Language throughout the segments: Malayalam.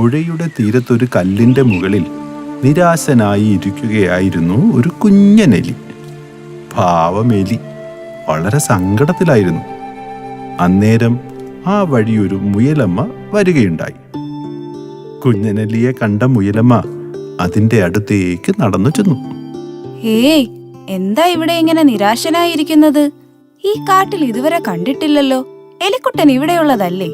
പുഴയുടെ തീരത്തൊരു കല്ലിന്റെ മുകളിൽ നിരാശനായി ഇരിക്കുകയായിരുന്നു ഒരു കുഞ്ഞനെലി. പാവമെലി വളരെ സങ്കടത്തിലായിരുന്നു. അന്നേരം ആ വഴി ഒരു മുയലമ്മ വരികയുണ്ടായി. കുഞ്ഞനെലിയെ കണ്ട മുയലമ്മ അതിന്റെ അടുത്തേക്ക് നടന്നു ചെന്നു. ഏയ്, എന്താ ഇവിടെ ഇങ്ങനെ നിരാശനായിരിക്കുന്നത്? ഈ കാട്ടിൽ ഇതുവരെ കണ്ടിട്ടില്ലല്ലോ. എലിക്കുട്ടൻ ഇവിടെയുള്ളതല്ലേ?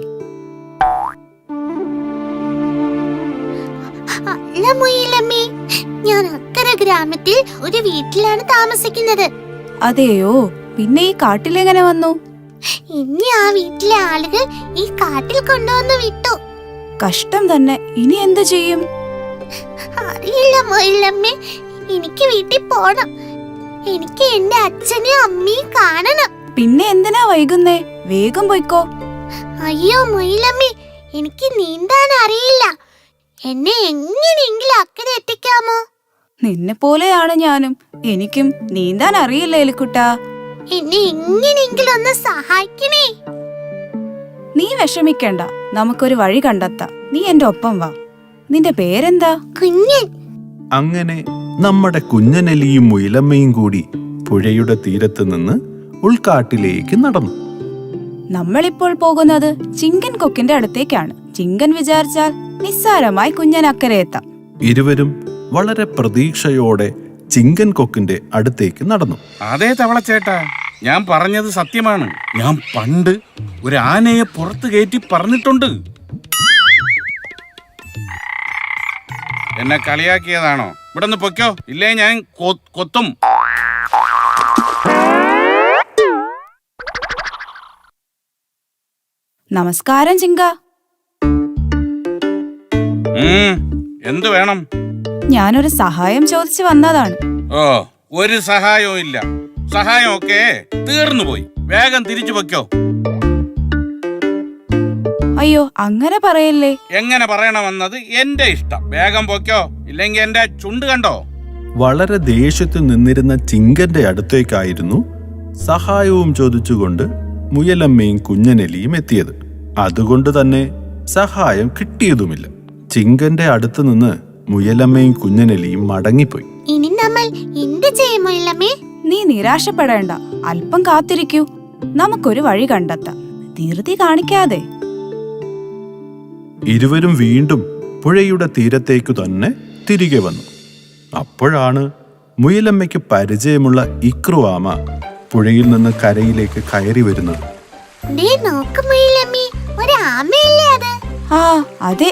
അല്ല മുയലമ്മേ, ഞാൻ അക്കരെ ഗ്രാമത്തിൽ ഒരു വീട്ടിലാണ് താമസിക്കുന്നത്. അതെയോ? പിന്നെ ഈ കാട്ടിലെങ്ങനെ വന്നു? ഇനി ആ വീട്ടിലെ ആളുകൾ ഈ കാട്ടിൽ കൊണ്ടുവന്ന് വിട്ടു. കഷ്ടം തന്നെ. ഇനി എന്തു ചെയ്യും? അറിയില്ല മുയലമ്മേ, എനിക്ക് വീട്ടിൽ പോണം. എനിക്ക് എന്റെ അച്ഛനെയും അമ്മയും കാണണം. പിന്നെ എന്തിനാ വൈകുന്നേ? വേഗം പോയിക്കോ. അയ്യോ മുയലമ്മേ, എനിക്ക് നീന്താൻ അറിയില്ല. എന്നെ എങ്ങനെയെങ്കിലും അക്കരെ എത്തിക്കാമോ? നിന്നെ പോലെയാണ് ഞാനും. എനിക്കും നീന്താൻ അറിയില്ല എലിക്കുട്ടാ. എന്നെ എങ്ങനെയെങ്കിലും ഒന്ന് സഹായിക്കണേ. നീ വിഷമിക്കണ്ട, നമുക്കൊരു വഴി കണ്ടെത്താം. നീ എന്റെ ഒപ്പം വാ. നിന്റെ പേരെന്താ? കുഞ്ഞൻ. അങ്ങനെ നമ്മുടെ കുഞ്ഞനെലിയും മുയലമ്മയും കൂടി പുഴയുടെ തീരത്ത് നിന്ന് ഉൾക്കാട്ടിലേക്ക് നടന്നു. നമ്മളിപ്പോൾ പോകുന്നത് ചിങ്കൻ കൊക്കിന്റെ അടുത്തേക്കാണ്. ചിങ്കൻ വിചാരിച്ചാൽ നിസ്സാരമായി കുഞ്ഞൻ അക്കരെ എത്താം. ഇരുവരും വളരെ പ്രതീക്ഷയോടെ ചിങ്കൻ കൊക്കിന്റെ അടുത്തേക്ക് നടന്നു. അതേ തവളച്ചേട്ടാ, ഞാൻ പറഞ്ഞത് സത്യമാണ്. ഞാൻ പണ്ട് ഒരു ആനയെ പുറത്ത് കയറ്റി പറഞ്ഞിട്ടുണ്ട്. എന്നെ കളിയാക്കിയതാണോ? ഇവിടെ നിന്ന് പൊയ്ക്കോ, ഇല്ലേ ഞാൻ കൊത്തും. നമസ്കാരം ചിങ്ക. എന്തു വേണം? ഞാനൊരു സഹായം ചോദിച്ചു വന്നതാണ്. ഓ, ഒരു സഹായവും ഇല്ല. സഹായം ഒക്കെ തീർന്നു പോയി. വേഗം തിരിച്ചു പൊയ്ക്കോ. അയ്യോ, അങ്ങനെ പറയല്ലേ. എങ്ങനെ പറയണമെന്നത് എന്റെ ഇഷ്ടം. വേഗം പൊയ്ക്കോ, ഇല്ലെങ്കിൽ എന്റെ ചുണ്ട് കണ്ടോ. വളരെ ദേഷ്യത്തിൽ നിന്നിരുന്ന ചിങ്കന്റെ അടുത്തേക്കായിരുന്നു സഹായവും ചോദിച്ചുകൊണ്ട് മുയലമ്മയും കുഞ്ഞനെലിയും എത്തിയത്. അതുകൊണ്ട് തന്നെ സഹായം കിട്ടിയതുമില്ല. ചിങ്കന്റെ അടുത്ത് നിന്ന് മുയലമ്മയും കുഞ്ഞനെലിയും മടങ്ങിപ്പോയി. ഇനി നമ്മൾ എന്ത് ചെയ്യും മുയലമ്മേ? നീ നിരാശപ്പെടേണ്ട, അല്പം കാത്തിരിക്കൂ. നമുക്കൊരു വഴി കണ്ടെത്താം. ധൃതി കാണിക്കാതെ. ഇരുവരും വീണ്ടും പുഴയുടെ തീരത്തേക്കു തന്നെ തിരികെ വന്നു. അപ്പോഴാണ് മുയലമ്മയ്ക്ക് പരിചയമുള്ള ഇക്രുവാമ പുഴയിൽ നിന്ന് കരയിലേക്ക് കയറി വരുന്നത്. ദേ നോക്ക് മുയലമ്മേ, ഒരു ആമയല്ലേ അത്? ആ, അതെ.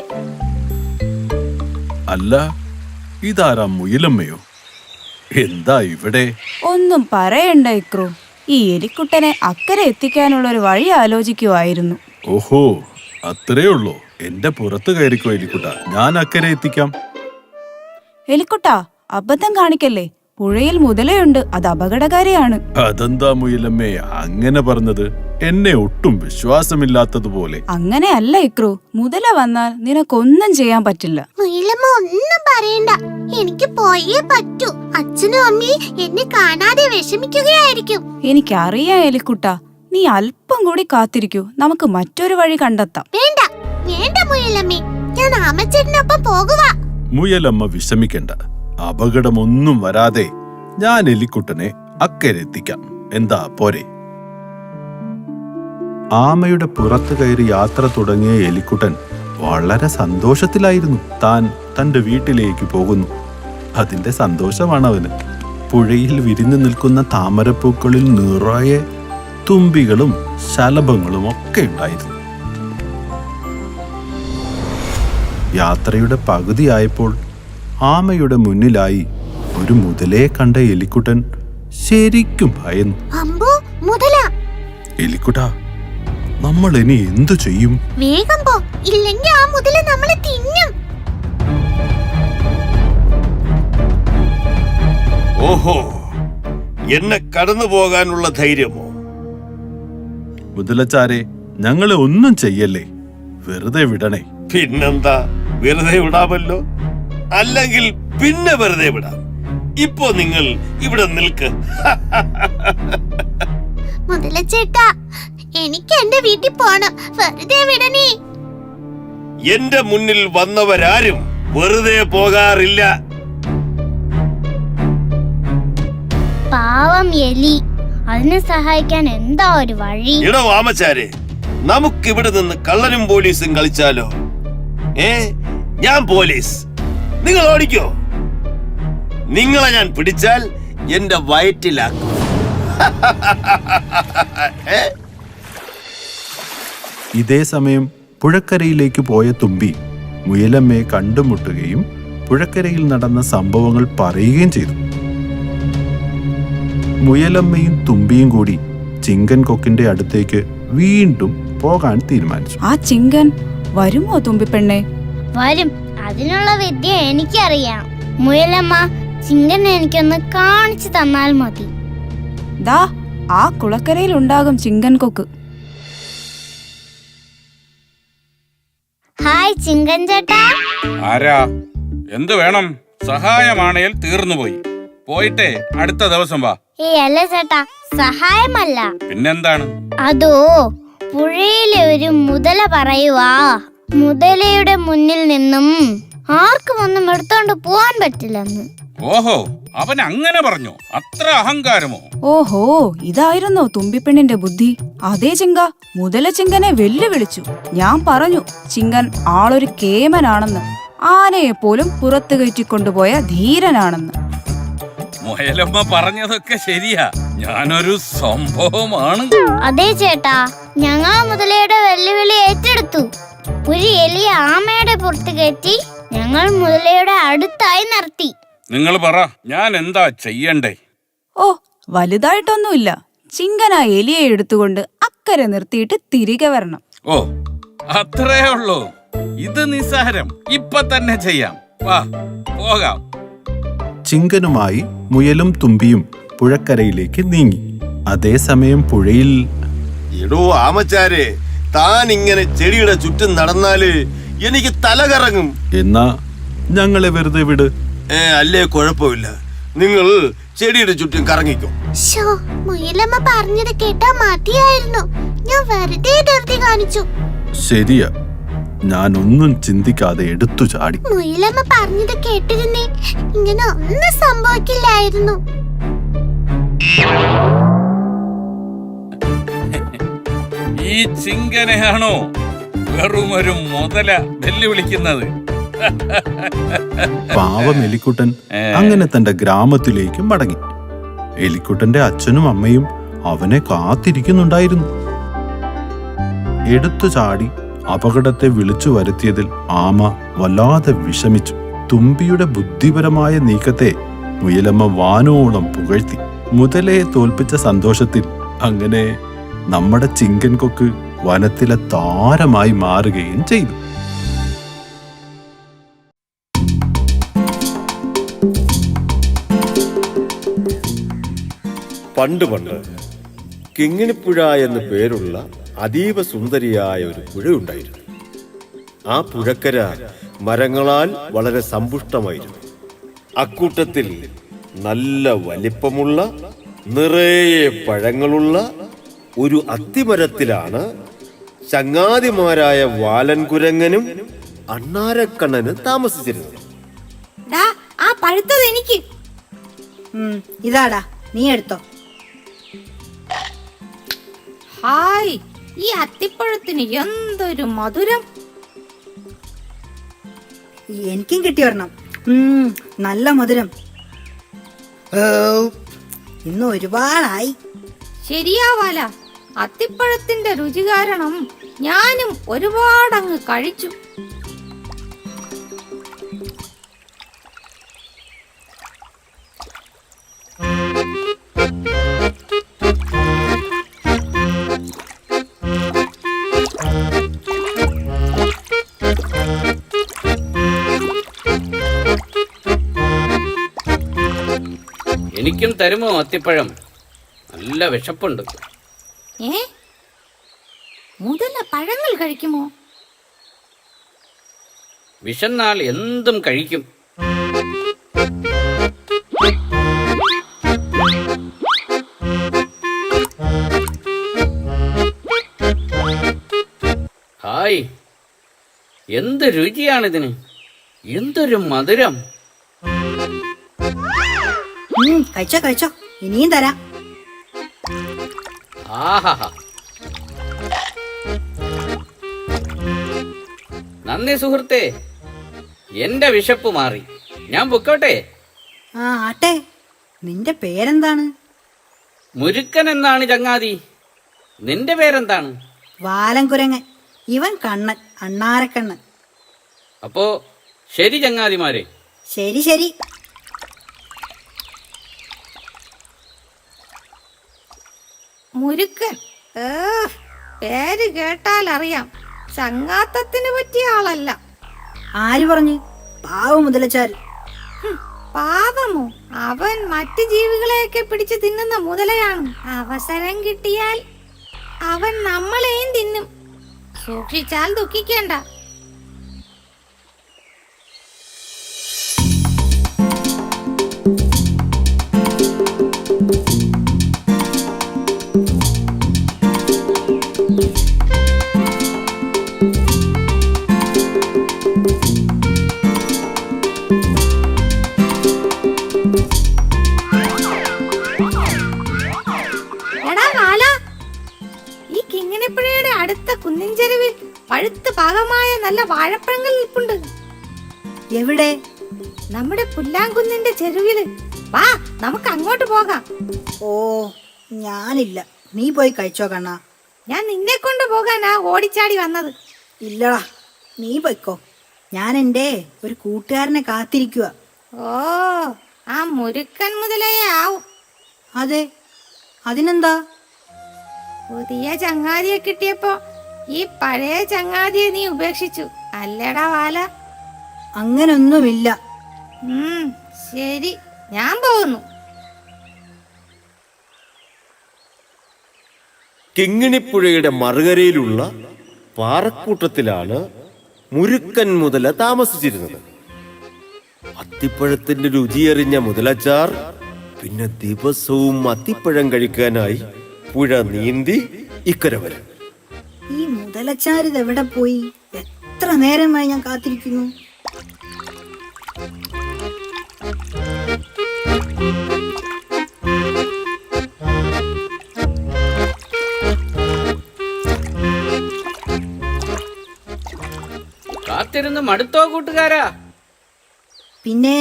അല്ല, ഇതാരാ മുയലമ്മയോ? എന്താ ഇവിടെ? ഒന്നും പറയണ്ട ഇക്രു. ഈ എലിക്കുട്ടനെ അക്കരെ എത്തിക്കാനുള്ള ഒരു വഴി ആലോചിക്കുവായിരുന്നു. ഓഹോ, അത്രേ ഉള്ളൂ. എന്റെ പുറത്ത് കയറിക്കോ എലിക്കുട്ട, ഞാൻ അക്കരെ എത്തിക്കാം. എലിക്കുട്ടാ, അബദ്ധം കാണിക്കല്ലേ. പുഴയിൽ മുതലയുണ്ട്, അത് അപകടകാരിയാണ്. അതെന്താ മുയലമ്മേ അങ്ങനെ പറഞ്ഞത്? എന്നെ ഒട്ടും വിശ്വാസമില്ലാത്തതുപോലെ. അങ്ങനെയല്ല ഇക്രു. മുതല വന്നാൽ നിനക്കൊന്നും ചെയ്യാൻ പറ്റില്ല. മുയലമ്മ ഒന്നും പറയണ്ട, എനിക്ക് പോയേ പറ്റൂ. അച്ഛനും അമ്മയും എന്നെ കാണാതെ വിഷമിക്കുകയായിരിക്കും. എനിക്കറിയാം എലിക്കുട്ടാ. നീ അല്പം കൂടി കാത്തിരിക്കൂ. നമുക്ക് മറ്റൊരു വഴി കണ്ടെത്താം. വേണ്ട വേണ്ട മുയലമ്മേ, ഞാൻ ആമച്ചേട്ടനൊപ്പം പോകുക. മുയലമ്മ വിഷമിക്കണ്ട. അപകടമൊന്നും വരാതെ ഞാൻ എലിക്കുട്ടനെ അക്കരെ എത്തിക്കാം. എന്താ പോരെ? ആമയുടെ പുറത്ത് കയറി യാത്ര തുടങ്ങിയ എലിക്കുട്ടൻ വളരെ സന്തോഷത്തിലായിരുന്നു. താൻ തന്റെ വീട്ടിലേക്ക് പോകുന്നു. അതിന്റെ സന്തോഷമാണ് അവന്. പുഴയിൽ വിരിഞ്ഞു നിൽക്കുന്ന താമരപ്പൂക്കളിൽ നിറയെ തുമ്പികളും ശലഭങ്ങളും ഒക്കെ ഉണ്ടായിരുന്നു. യാത്രയുടെ പകുതിയായപ്പോൾ ആമയുടെ മുന്നിലായി ഒരു മുതലയെ കണ്ട എലിക്കുട്ടൻ ശരിക്കും ഭയന്നു. അമ്പോ, മുതല! എലിക്കുട്ടാ, നമ്മൾ ഇനി എന്തു ചെയ്യും? വേഗം പോ, ഇല്ലെങ്കിൽ ആ മുതല നമ്മളെ തിന്നും. ഓഹോ, എന്നെ കടന്നു പോകാനുള്ള ധൈര്യമോ? മുതലച്ചാരെ, ഞങ്ങളെ ഒന്നും ചെയ്യല്ലേ, വെറുതെ വിടണേ. പിന്നെന്താ, വെറുതെ വിടാമല്ലോ. അല്ലെങ്കിൽ പിന്നെ വെറുതെ വിടാം. ഇപ്പോ നിങ്ങൾ ഇവിടെ നിൽക്ക്. മുതലച്ചേട്ടാ, എനിക്ക് എന്റെ വീട്ടിൽ പോണം. വെറുതെ വിടണേ. എന്റെ മുന്നിൽ വന്നവരാരും വെറുതെ പോകാറില്ല. പാവം എലി, അതിനെ സഹായിക്കാൻ എന്താ ഒരു വഴി? ഇടോ ആമച്ചാരെ, നമുക്കിവിടെ നിന്ന് കള്ളനും പോലീസും കളിച്ചാലോ? ഞാൻ പോലീസ്, നിങ്ങൾ ഓടിക്കോ. നിങ്ങളെ ഞാൻ പിടിച്ചാൽ എന്റെ വയറ്റിലാക്കും. ഇതേ സമയം പുഴക്കരയിലേക്ക് പോയ തുമ്പി മുയലമ്മയെ കണ്ടുമുട്ടുകയും പുഴക്കരയിൽ നടന്ന സംഭവങ്ങൾ പറയുകയും ചെയ്തു. മുയലമ്മയും തുമ്പിയും കൂടി ചിങ്കൻ കൊക്കിന്റെ അടുത്തേക്ക് വീണ്ടും പോകാൻ തീരുമാനിച്ചു. ആ ചിങ്കൻ വരുമോ തുമ്പിപ്പെണ്ണെ? വരും, അതിനുള്ള വിദ്യ എനിക്കറിയാം. മുയലമ്മ, ചിങ്കനെ എനിക്കൊന്ന് കാണിച്ചു തന്നാൽ മതി. ദാ ആ കുളക്കരയിൽ ഉണ്ടാകും ചിങ്കൻ കൊക്ക്. ഹായ് ചിങ്കൻ ചേട്ടാ. ആരാ? എന്ത് വേണം? സഹായമാണേൽ തീർന്നുപോയി. പോയിട്ടേ അടുത്ത ദിവസം വാ. അല്ല ചേട്ടാ, സഹായമല്ല. പിന്നെന്താണ്? അതോ, പുഴയിലെ ഒരു മുതല പറയുവാ, മുതലയുടെ മുന്നിൽ നിന്നും ആർക്കും ഒന്നും എടുത്തോണ്ട് പോവാൻ പറ്റില്ലെന്ന്. ഓഹോ, അവൻ അങ്ങനെ പറഞ്ഞു? അത്ര അഹങ്കാരമോ? ഓഹോ, ഇതായിരുന്നോ തുമ്പിപ്പെണ്ണിന്റെ ബുദ്ധി? അതേ ചിങ്ക, മുതല ചിങ്കനെ വെല്ലുവിളിച്ചു. ഞാൻ പറഞ്ഞു, ചിങ്കൻ ആളൊരു കേമനാണെന്ന്, ആനയെ പോലും പുറത്തു കയറ്റിക്കൊണ്ടുപോയ ധീരനാണെന്ന്. മുയലമ്മ പറഞ്ഞതൊക്കെ ശരിയാ, ഞാനൊരു സംഭവമാണ്. അതെ ചേട്ടാ, ഞങ്ങൾ മുതലയുടെ വെല്ലുവിളി ഏറ്റെടുത്തു. ഒരു എലിയ ആമയുടെ പുറത്ത് കയറ്റി ഞങ്ങൾ മുതലയുടെ അടുത്തായി നിർത്തി. നിങ്ങൾ പറ, ഞാൻ എന്താ ചെയ്യണ്ടേ? ഓ, വലുതായിട്ടൊന്നുമില്ല. ചിങ്കൻ ആ എലിയെ എടുത്തുകൊണ്ട് അക്കരെ നിർത്തിയിട്ട് തിരികെ വരണം. ഓ, അത്രേ ഉള്ളൂ. ഇത് നിസ്സാരം, ഇപ്പൊ തന്നെ ചെയ്യാം. വാ, പോകാം. ചിങ്കനുമായി മുയലും തുമ്പിയും പുഴക്കരയിലേക്ക് നീങ്ങി. അതേസമയം പുഴയിൽ എടോ ആമച്ചാരെ, താൻ ഇങ്ങനെ ചെടിയുടെ ചുറ്റും നടന്നാല് എനിക്ക് തല കറങ്ങും. എന്നാ ഞങ്ങളെ വെറുതെ വിട്. അല്ലേ, കുഴപ്പമില്ല, നിങ്ങൾ ചെടിയുടെ ചുറ്റും കറങ്ങിക്കോ. മുയലമ്മ പറഞ്ഞത് കേട്ടാ മതിയായിരുന്നു. ഞാൻ വെറുതെ ധൃതി കാണിച്ചു. ശരിയാ, ഞാനൊന്നും ചിന്തിക്കാതെ എടുത്തു ചാടി. മുയലമ്മ പറഞ്ഞത് കേട്ടിരുന്നേ, ഇങ്ങനെ ഒന്നും സംഭവിക്കില്ലായിരുന്നു. ഈ ചിങ്കനെയാണോ വെറുമൊരു മുതല വെല്ലുവിളിക്കുന്നത്? പാവം എലിക്കുട്ടൻ അങ്ങനെ തന്റെ ഗ്രാമത്തിലേക്ക് മടങ്ങി. എലിക്കുട്ടന്റെ അച്ഛനും അമ്മയും അവനെ കാത്തിരിക്കുന്നുണ്ടായിരുന്നു. എടുത്തു ചാടി അപകടത്തെ വിളിച്ചു വരുത്തിയതിൽ ആമ വല്ലാതെ വിഷമിച്ചു. തുമ്പിയുടെ ബുദ്ധിപരമായ നീക്കത്തെ മുയലമ്മ വാനോളം പുകഴ്ത്തി. മുതലയെ തോൽപ്പിച്ച സന്തോഷത്തിൽ അങ്ങനെ നമ്മുടെ ചിങ്കൻ കൊക്ക് വനത്തിലെ താരമായി മാറുകയും ചെയ്തു. പണ്ട് കിങ്ങിണിപ്പുഴ എന്ന് പേരുള്ള അതീവ സുന്ദരിയായ ഒരു പുഴയുണ്ടായിരുന്നു. ആ പുഴക്കര മരങ്ങളാൽ വളരെ സമ്പുഷ്ടമായിരുന്നു. അക്കൂട്ടത്തിൽ നല്ല വലിപ്പമുള്ള നിറയെ പഴങ്ങളുള്ള ഒരു അത്തിമരത്തിലാണ് ചങ്ങാതിമാരായ വാലൻകുരങ്ങനും അണ്ണാരക്കണ്ണനും താമസിച്ചിരുന്നത്. ആ പഴുത്തത് എനിക്ക്. ഇതാടാ, നീ എടുത്തോ. ഹായ്, ഈ അത്തിപ്പഴത്തിന് എന്തൊരു മധുരം. എനിക്കും കിട്ടി ഒരെണ്ണം. നല്ല മധുരം. ഇന്ന് ഒരുപാടായി. ശരിയാവാല, അത്തിപ്പഴത്തിന്റെ രുചി കാരണം ഞാനും ഒരുപാടങ്ങ് കഴിച്ചു. എനിക്കും തരുമോ അത്തിപ്പഴം? നല്ല വിശപ്പുണ്ട്. മുതല പഴങ്ങൾ കഴിക്കുമോ? വിശന്നാൽ എന്തും കഴിക്കും. ഹായ്, എന്ത് രുചിയാണിതിന്, എന്തൊരു മധുരം. കഴിച്ചോ കഴിച്ചോ, ഇനിയും തരാം. ആഹാ, നന്ദി സുഹൃത്തേ, എന്റെ വിശപ്പ് മാറി. ഞാൻ പൊക്കോട്ടെ? ആട്ടെ, നിന്റെ പേരെന്താണ്? മുരുക്കൻ എന്നാണ് ചങ്ങാതി. നിന്റെ പേരെന്താണ്? വാലൻകുരങ്ങൻ. ഇവൻ കണ്ണൻ, അണ്ണാരക്കണ്ണൻ. അപ്പോ ശരി ചങ്ങാതിമാരെ. ശരി ശരി. മുരുക്കൻ, പേര് കേട്ടാൽ അറിയാം ചങ്ങാത്തത്തിന് പറ്റിയ ആളല്ല. ആര് പറഞ്ഞു? പാവം മുതലച്ചാൽ. പാവമോ? അവൻ മറ്റു ജീവികളെയൊക്കെ പിടിച്ച് തിന്നുന്ന മുതലയാണ്. അവസരം കിട്ടിയാൽ അവൻ നമ്മളെയും തിന്നും. സൂക്ഷിച്ചാൽ ദുഃഖിക്കേണ്ട. അടുത്ത കുന്നിൻചെരുവിൽ പഴുത്ത് പാകമായ നല്ല വാഴപ്പഴങ്ങൾ നിൽപ്പുണ്ട്. എവിടെ? നമ്മുടെ പുല്ലാങ്കുന്നിന്റെ ചെരുവില്. വാ, നമുക്ക് അങ്ങോട്ട് പോകാം. ഓ, ഞാനില്ല. നീ പോയി കഴിച്ചോ കണ്ണാ. ഞാൻ നിന്നെ കൊണ്ട് പോകാനാ ഓടിച്ചാടി വന്നത്. ഇല്ലടാ, നീ പോയിക്കോ. ഞാൻ എൻ്റെ ഒരു കൂട്ടുകാരനെ കാത്തിരിക്കുക. ഓ, ആ മുരുക്കൻ മുതലേ ആവും. അതെ, അതിനെന്താ? പുതിയ ചങ്ങാതിയെ കിട്ടിയപ്പോ ഈ പഴയ ചങ്ങാതിയെ നീ ഉപേക്ഷിച്ചു അല്ലേടാ വാല? അങ്ങനൊന്നുമില്ല. ശരി, ഞാൻ പോകുന്നു. കിങ്ങിണിപ്പുഴയുടെ മറുകരയിലുള്ള പാറക്കൂട്ടത്തിലാണ് മുരുക്കൻ മുതല താമസിച്ചിരുന്നത്. അത്തിപ്പഴത്തിന്റെ രുചിയറിഞ്ഞ മുതലച്ചാർ പിന്നെ ദിവസവും അത്തിപ്പഴം കഴിക്കാനായി പുഴ നീന്തി ഇക്കര വരും. ഈ മുതലച്ചാരിത് എവിടെ പോയി? എത്ര നേരമായി ഞാൻ കാത്തിരിക്കുന്നു. കാത്തിരുന്ന് മടുത്തോ കൂട്ടുകാരാ? പിന്നെ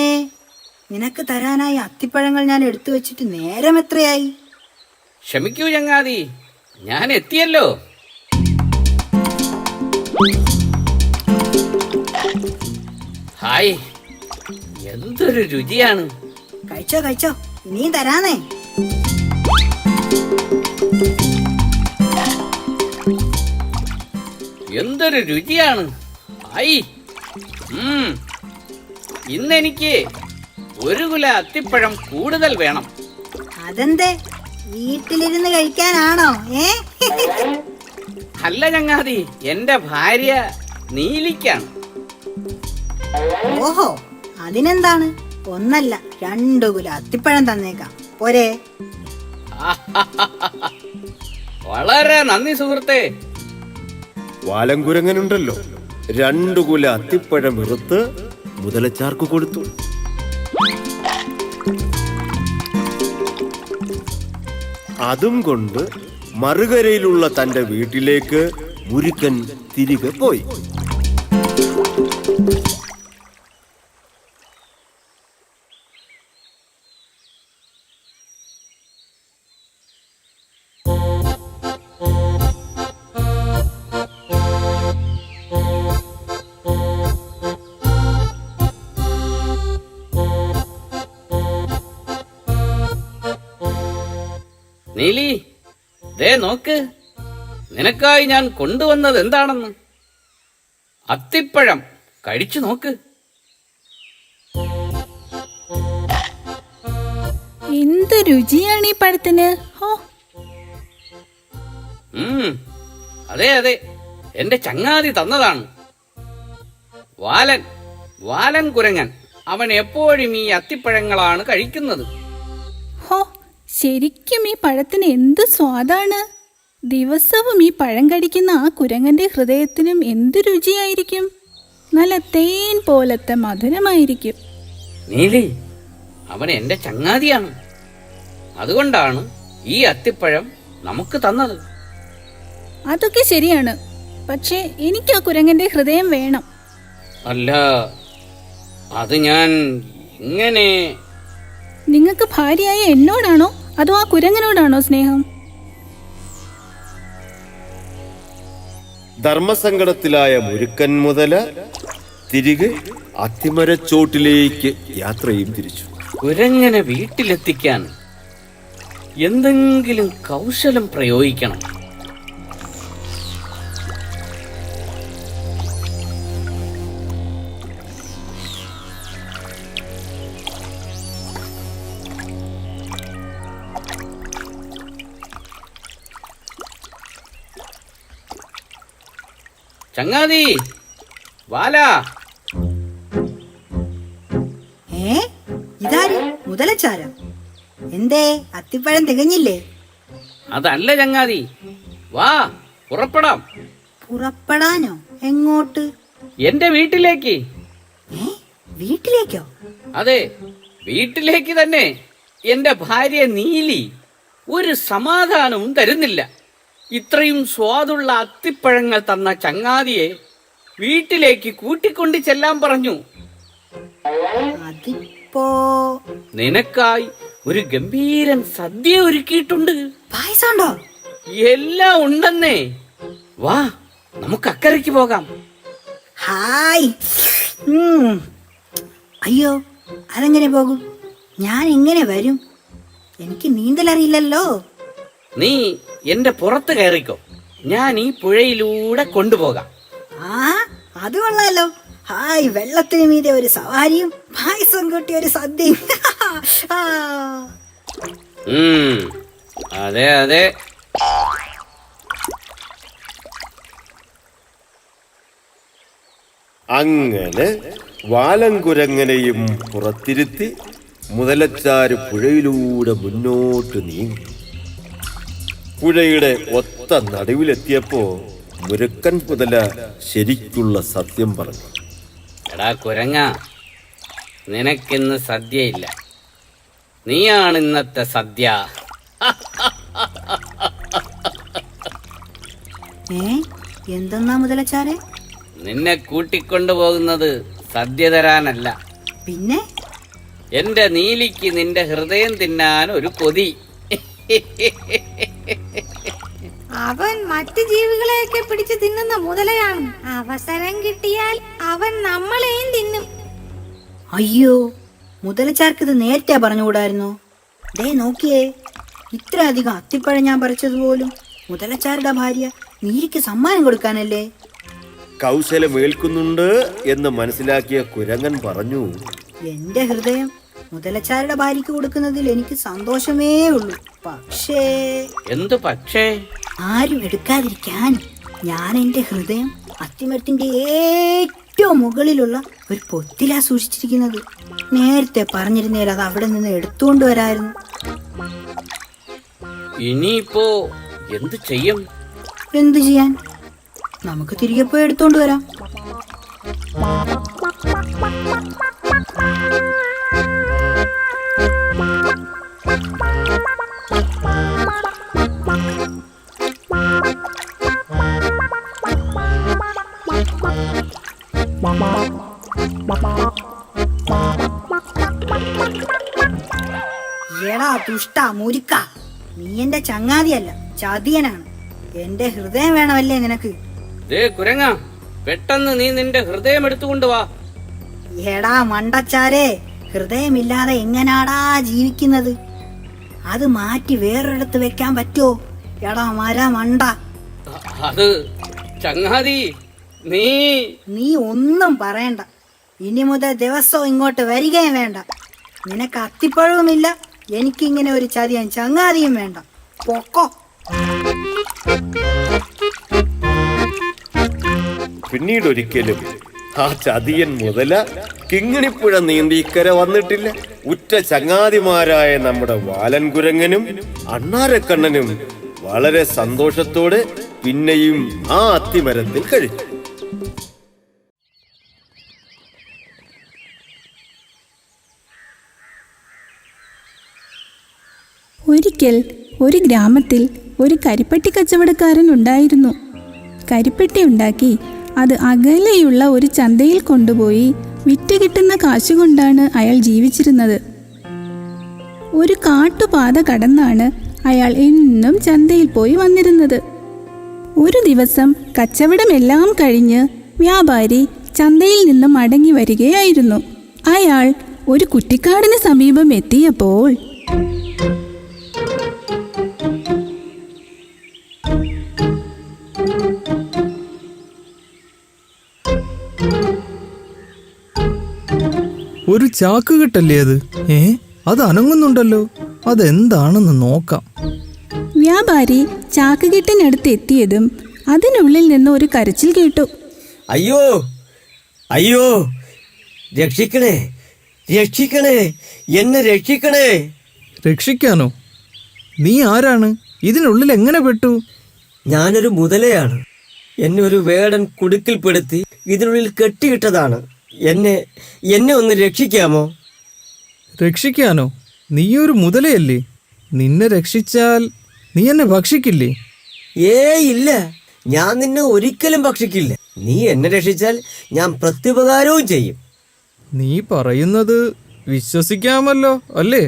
നിനക്ക് തരാനായി അത്തിപ്പഴങ്ങൾ ഞാൻ എടുത്തു വെച്ചിട്ട് നേരം എത്രയായി? ക്ഷമിക്കൂ ചങ്ങാതി, ഞാൻ എത്തിയല്ലോ. ഹായ്, എന്തൊരു രുചിയാണ്. കഴിച്ചോ കഴിച്ചോ, ഇനിയും തരാനേ. എന്തൊരു രുചിയാണ്. ഹായ്, ഇന്നെനിക്ക് ഒരു കുല അത്തിപ്പഴം കൂടുതൽ വേണം. അതെന്തേ, വീട്ടിലിരുന്ന് കഴിക്കാനാണോ? അല്ല ചങ്ങാതി, എന്റെ ഭാര്യ നീലിക്കാണ്. ഓഹോ, അതിനെന്താണ്? ഒന്നല്ല 2 കുല അത്തിപ്പഴം തന്നേക്കാം, പോരെ? വളരെ നന്ദി സുഹൃത്തേ. വാലൻകുരങ്ങനുണ്ടല്ലോ, 2 കുല അത്തിപ്പഴം ഇറുത്ത് മുതലച്ചാർക്ക് കൊടുത്തു. അതും കൊണ്ട് മറുകരയിലുള്ള തന്റെ വീട്ടിലേക്ക് മുരുക്കൻ തിരികെ പോയി. നീലി, ദേ നോക്ക്, നിനക്കായി ഞാൻ കൊണ്ടുവന്നത് എന്താണെന്ന്. അത്തിപ്പഴം കഴിച്ചു നോക്ക്. എന്ത് രുചിയാണ് ഈ പഴത്തിന്. അതെ അതെ, എന്റെ ചങ്ങാതി തന്നതാണ്. വാലൻ കുരങ്ങൻ. അവൻ എപ്പോഴും ഈ അത്തിപ്പഴങ്ങളാണ് കഴിക്കുന്നത്. ശരിക്കും ഈ പഴത്തിന് എന്ത് സ്വാദാണ്. ദിവസവും ഈ പഴം കടിക്കുന്ന ആ കുരങ്ങന്റെ ഹൃദയത്തിനും എന്ത് രുചിയായിരിക്കും. നല്ല തേൻ പോലത്തെ മധുരമായിരിക്കും. നീലി, അവൻ എന്റെ ചങ്ങാതിയാണ്. അതുകൊണ്ടാണ് ഈ അത്തിപ്പഴം നമുക്ക് തന്നത്. അതൊക്കെ ശരിയാണ്, പക്ഷേ എനിക്ക് ആ കുരങ്ങന്റെ ഹൃദയം വേണം. അല്ല, അത് ഞാൻ എങ്ങനെ? നിങ്ങൾക്ക് ഭാര്യയായ എന്നോടാണോ അതോ ആ കുരങ്ങനോടാണോ സ്നേഹം? ധർമ്മസങ്കടത്തിലായ മുരുക്കൻ മുതല തിരികെ അത്തിമരച്ചോട്ടിലേക്ക് യാത്രയും തിരിച്ചു. കുരങ്ങനെ വീട്ടിലെത്തിക്കാൻ എന്തെങ്കിലും കൗശലം പ്രയോഗിക്കണം. ചങ്ങാതി വാല, ഇതാര്? മുതലച്ചാര? എന്തേ അത്തിപ്പഴം തികഞ്ഞില്ലേ? അതല്ല ചങ്ങാതി, വാ പുറപ്പെടാം. പുറപ്പെടാനോ? എങ്ങോട്ട്? എന്റെ വീട്ടിലേക്ക്. വീട്ടിലേക്കോ? അതെ, വീട്ടിലേക്ക് തന്നെ. എന്റെ ഭാര്യ നീലി ഒരു സമാധാനവും തരുന്നില്ല. ഇത്രയും സ്വാദുള്ള അത്തിപ്പഴങ്ങൾ തന്ന ചങ്ങാതിയെ വീട്ടിലേക്ക് കൂട്ടിക്കൊണ്ട് ചെല്ലാൻ പറഞ്ഞു. അതിപ്പോ നിനക്കായി ഒരു ഗംഭീരൻ സദ്യ ഒരുക്കിയിട്ടുണ്ട്. പായസമുണ്ടോ? എല്ലാം ഉണ്ടെന്നേ. വാ, നമുക്ക് അക്കരയ്ക്ക് പോകാം. ഹായ്. അയ്യോ, അതെങ്ങനെ പോകും? ഞാൻ എങ്ങനെ വരും? എനിക്ക് നീന്തലറിയില്ലല്ലോ. നീ എന്റെ പുറത്ത് കയറിക്കോ, ഞാൻ ഈ പുഴയിലൂടെ കൊണ്ടുപോകാം. അത് കൊള്ളാലോ. ഹായ്, വെള്ളത്തിന് മീതെ ഒരു സവാരിയും പായസം കൂട്ടി ഒരു സദ്യയും. അതെ അതെ. അങ്ങനെ വാലങ്കുരങ്ങനെയും പുറത്തിരുത്തി മുതലച്ചാര് പുഴയിലൂടെ മുന്നോട്ട് നീങ്ങി. പുഴയുടെ ഒത്ത നടുവിലെത്തിയപ്പോ മുരുക്കൻ മുതല ശരിക്കുള്ള സത്യം പറഞ്ഞു. എടാ കുരങ്ങ, നിനക്കിന്ന് സദ്യയില്ല. നീയാണ് ഇന്നത്തെ സദ്യ. എന്തെന്നാ മുതലച്ചാരെ? നിന്നെ കൂട്ടിക്കൊണ്ടുപോകുന്നത് സദ്യ തരാനല്ല, പിന്നെ എന്റെ നീലിക്ക് നിന്റെ ഹൃദയം തിന്നാൻ ഒരു കൊതി. അവൻ മറ്റു ജീവികളെയൊക്കെ പിടിച്ച് തിന്നുന്ന മുതലയാണ്. അവസരം കിട്ടിയാൽ അവൻ നമ്മളെയും തിന്നും. അയ്യോ, മുതലച്ചാർക്കിത് നേരത്തെ പറഞ്ഞുകൂടായിരുന്നോ? ദേ നോക്കിയേ, ഇത്ര അധികം അത്തിപ്പഴം ഞാൻ പറിച്ചതുപോലും മുതലച്ചാരുടെ ഭാര്യ നീലിക്ക് സമ്മാനം കൊടുക്കാനല്ലേ. കൗശലമേൽക്കുന്നുണ്ട് എന്ന് മനസ്സിലാക്കിയ കുരങ്ങൻ പറഞ്ഞു, എന്റെ ഹൃദയം മുതലച്ചാരുടെ ഭാര്യക്ക് കൊടുക്കുന്നതിൽ എനിക്ക് സന്തോഷമേ ഉള്ളൂ. പക്ഷേ എന്തു പക്ഷേ? ആരും എടുക്കാതിരിക്കാൻ ഞാൻ എന്റെ ഹൃദയം അത്തിമരത്തിന്റെ ഏറ്റവും മുകളിലുള്ള ഒരു പൊത്തിലാ സൂക്ഷിച്ചിരിക്കുന്നത്. നേരത്തെ പറഞ്ഞിരുന്നേൽ അത് അവിടെ നിന്ന് എടുത്തുകൊണ്ട് വരായിരുന്നു. ഇനിയിപ്പോ എന്ത് ചെയ്യും? എന്തു ചെയ്യാൻ? നമുക്ക് തിരികെ പോയി എടുത്തോണ്ട് വരാം. എടാ ദുഷ്ട മുരുക്ക, നീ എന്റെ ചങ്ങാതിയല്ല, ചതിയനാണ്. എന്റെ ഹൃദയം വേണമല്ലേ നിനക്ക്? ദേ കുരങ്ങ, പെട്ടെന്ന് നീ നിന്റെ ഹൃദയം എടുത്തുകൊണ്ട് വാ. എടാ മണ്ടച്ചാരെ, ഹൃദയമില്ലാതെ എങ്ങനാടാ ജീവിക്കുന്നത്? അത് മാറ്റി വേറൊരിടത്ത് വെക്കാൻ പറ്റുമോ? എടാ മണ്ട. അത് ചങ്ങാതി, നീ ഒന്നും പറയണ്ട. ഇനി മുതൽ ദിവസവും ഇങ്ങോട്ട് വരികയും വേണ്ട. നിനക്ക് അത്തിപ്പഴവുമില്ല, എനിക്കിങ്ങനെ ഒരു ചതിയൻ ചങ്ങാതിയും വേണ്ട. പൊക്കോ. പിന്നീടൊരിക്കലും ആ ചതിയൻ മുതല കിങ്ങിണിപ്പുഴ നീന്തിക്കര വന്നിട്ടില്ല. ഉറ്റ ചങ്ങാതിമാരായ നമ്മുടെ വാലൻകുരങ്ങനും അണ്ണാരക്കണ്ണനും വളരെ സന്തോഷത്തോടെ പിന്നെയും ആ അത്തിമരത്തിൽ കഴിഞ്ഞു. ഒരിക്കൽ ഒരു ഗ്രാമത്തിൽ ഒരു കരിപ്പെട്ടി കച്ചവടക്കാരൻ ഉണ്ടായിരുന്നു. കരിപ്പെട്ടി ഉണ്ടാക്കി അത് അകലെയുള്ള ഒരു ചന്തയിൽ കൊണ്ടുപോയി വിറ്റ് കിട്ടുന്ന കാശുകൊണ്ടാണ് അയാൾ ജീവിച്ചിരുന്നത്. ഒരു കാട്ടുപാത കടന്നാണ് അയാൾ എന്നും ചന്തയിൽ പോയി വന്നിരുന്നത്. ഒരു ദിവസം കച്ചവടമെല്ലാം കഴിഞ്ഞ് വ്യാപാരി ചന്തയിൽ നിന്നും മടങ്ങി വരികയായിരുന്നു. അയാൾ ഒരു കുറ്റിക്കാടിന് സമീപം എത്തിയപ്പോൾ ഒരു ചാക്ക് കെട്ടല്ലേ അത്? അത് അനങ്ങുന്നുണ്ടല്ലോ. അതെന്താണെന്ന് നോക്കാം. വ്യാപാരി ചാക്കുകെട്ടിനടുത്ത് എത്തിയതും അതിനുള്ളിൽ നിന്ന് ഒരു കരച്ചിൽ കേട്ടു. അയ്യോ അയ്യോ, രക്ഷിക്കണേ, രക്ഷിക്കണേ, എന്നെ രക്ഷിക്കണേ. രക്ഷിക്കാനോ? നീ ആരാണ്? ഇതിനുള്ളിൽ എങ്ങനെ പെട്ടു? ഞാനൊരു മുതലയാണ്. എന്നെ ഒരു വേടൻ കുടുക്കിൽപ്പെടുത്തി ഇതിനുള്ളിൽ കെട്ടിയിട്ടതാണ്. എന്നെ ഒന്ന് രക്ഷിക്കാമോ? രക്ഷിക്കാനോ? നീയൊരു മുതലയല്ലേ? നിന്നെ രക്ഷിച്ചാൽ നീ എന്നെ ഭക്ഷിക്കില്ലേ? ഇല്ല, ഞാൻ നിന്നെ ഒരിക്കലും ഭക്ഷിക്കില്ല. നീ എന്നെ രക്ഷിച്ചാൽ ഞാൻ പ്രത്യുപകാരവും ചെയ്യും. നീ പറയുന്നത് വിശ്വസിക്കാമല്ലോ അല്ലേ?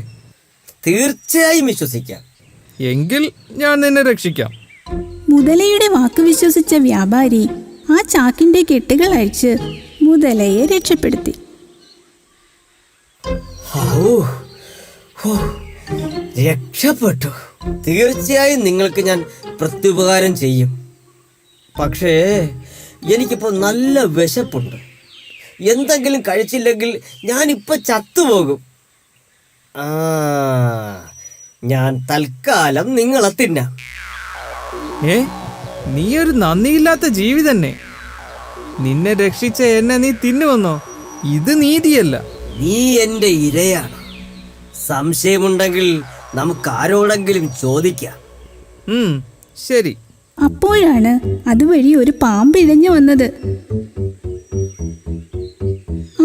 തീർച്ചയായും വിശ്വസിക്കാം. എങ്കിൽ ഞാൻ നിന്നെ രക്ഷിക്കാം. മുതലയുടെ വാക്ക് വിശ്വസിച്ച വ്യാപാരി ആ ചാക്കിന്റെ കെട്ടുകൾ അഴിച്ച് മുതലയെ രക്ഷപ്പെടുത്തി. രക്ഷപ്പെട്ടു. തീർച്ചയായും നിങ്ങൾക്ക് ഞാൻ പ്രത്യുപകാരം ചെയ്യും. പക്ഷേ എനിക്കിപ്പോൾ നല്ല വിശപ്പുണ്ട്. എന്തെങ്കിലും കഴിച്ചില്ലെങ്കിൽ ഞാനിപ്പോ ചത്തുപോകും. ഞാൻ തൽക്കാലം നിങ്ങളെ തിന്നാം. നീ ഒരു നന്ദിയില്ലാത്ത ജീവി തന്നെ. നിന്നെ രക്ഷിച്ച എന്നെ നീ തിന്നുവന്നോ? ഇത് നീതിയല്ല. നീ എന്റെ ഇരയാണ്. സംശയമുണ്ടെങ്കിൽ നമുക്ക് ആരോടെങ്കിലും ചോദിക്കാം. ശരി. അപ്പോഴാണ് അതുവഴി ഒരു പാമ്പ് ഇഴഞ്ഞു വന്നത്.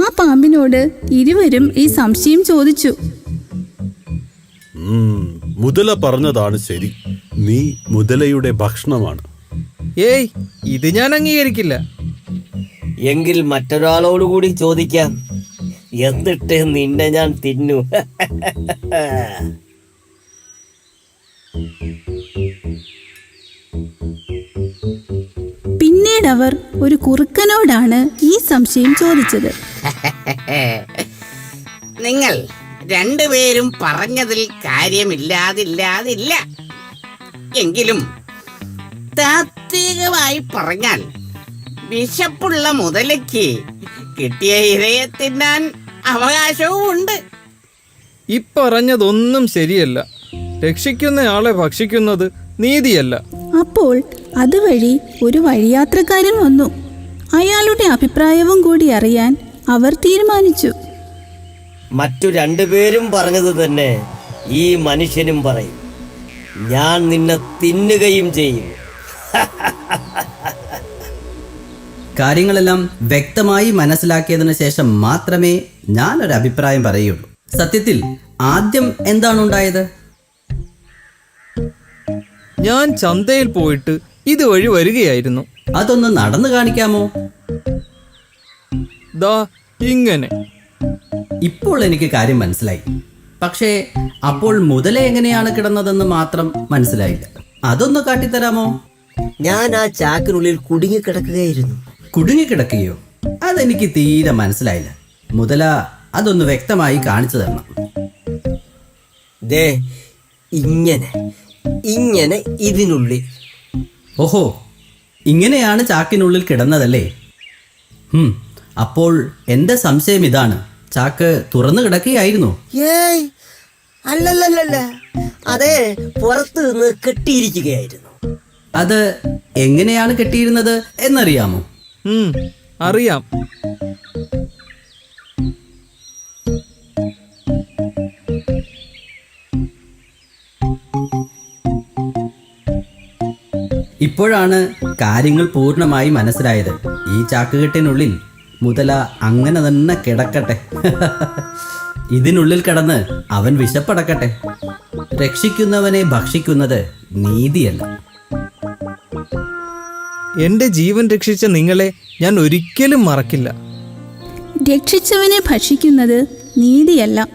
ആ പാമ്പിനോട് ഇരുവരും ഈ സംശയം ചോദിച്ചു. മുതല പറഞ്ഞതാണ് ശരി. നീ മുതലയുടെ ഭക്ഷണമാണ്. ഇത് ഞാൻ അംഗീകരിക്കില്ല. എങ്കിൽ മറ്റൊരാളോടുകൂടി ചോദിക്കാം. എന്നിട്ട് നിന്നെ ഞാൻ തിന്നു. പിന്നീട് അവർ ഒരു കുറുക്കനോടാണ് ഈ സംശയം ചോദിച്ചത്. നിങ്ങൾ രണ്ടുപേരും പറഞ്ഞതിൽ കാര്യമില്ലാതില്ല. എങ്കിലും താത്വികമായി പറഞ്ഞാൽ വിശപ്പുള്ള മുതലയ്ക്ക് കിട്ടിയ ഇരയെ തിന്നാൻ അവകാശവും ഉണ്ട്. പറഞ്ഞതൊന്നും ശരിയല്ല. രക്ഷിക്കുന്നയാളെ ഭക്ഷിക്കുന്നത് നീതിയല്ല. അപ്പോൾ അതുവഴി ഒരു വഴിയാത്രക്കാരൻ വന്നു. അയാളുടെ അഭിപ്രായവും കൂടി അറിയാൻ അവർ തീരുമാനിച്ചു. മറ്റു രണ്ടുപേരും പറഞ്ഞത് തന്നെ ഈ മനുഷ്യനും പറയും. ഞാൻ നിന്നെ തിന്നുകയും ചെയ്യും. കാര്യങ്ങളെല്ലാം വ്യക്തമായി മനസ്സിലാക്കിയതിനു ശേഷം മാത്രമേ ഞാനൊരു അഭിപ്രായം പറയുള്ളൂ. സത്യത്തിൽ ആദ്യം എന്താണ് ഉണ്ടായത്? ഞാൻ ചന്തയിൽ പോയിട്ട് ഇതുവഴി വരികയായിരുന്നു. അതൊന്ന് നടന്നു കാണിക്കാമോ? ദാ ഇങ്ങനെ. ഇപ്പോൾ എനിക്ക് കാര്യം മനസ്സിലായി. പക്ഷേ അപ്പോൾ മുതല എങ്ങനെയാണ് കിടന്നതെന്ന് മാത്രം മനസ്സിലായില്ല. അതൊന്ന് കാട്ടിത്തരാമോ? ഞാൻ ആ ചാക്കിനുള്ളിൽ കുടുങ്ങിക്കിടക്കുകയായിരുന്നു. കുടുങ്ങിക്കിടക്കുകയോ? അതെനിക്ക് തീരെ മനസ്സിലായില്ല. മുതല അതൊന്ന് വ്യക്തമായി കാണിച്ചു തരണം. ദേ ഇങ്ങനെ ഇങ്ങനെ ഇതിനുള്ളിൽ. ഓഹോ, ഇങ്ങനെയാണ് ചാക്കിനുള്ളിൽ കിടന്നതല്ലേ? അപ്പോൾ എൻ്റെ സംശയം ഇതാണ്. ചാക്ക് തുറന്നു കിടക്കുകയായിരുന്നു? അല്ലല്ലല്ല, അതെ, പുറത്ത് നിന്ന് കെട്ടിയിരിക്കുകയായിരുന്നു. അത് എങ്ങനെയാണ് കെട്ടിയിരുന്നത് എന്നറിയാമോ? അറിയാം. ഇപ്പോഴാണ് കാര്യങ്ങൾ പൂർണ്ണമായി മനസ്സിലായത്. ഈ ചാക്കുകെട്ടിനുള്ളിൽ മുതല അങ്ങനെ തന്നെ കിടക്കട്ടെ. ഇതിനുള്ളിൽ കിടന്ന് അവൻ വിശപ്പടക്കട്ടെ. രക്ഷിക്കുന്നവനെ ഭക്ഷിക്കുന്നത് നീതിയല്ല. എന്റെ ജീവൻ രക്ഷിച്ച നിങ്ങളെ ഞാൻ ഒരിക്കലും മറക്കില്ല. രക്ഷിച്ചവനെ ഭക്ഷിക്കുന്നത് നീതിയല്ല,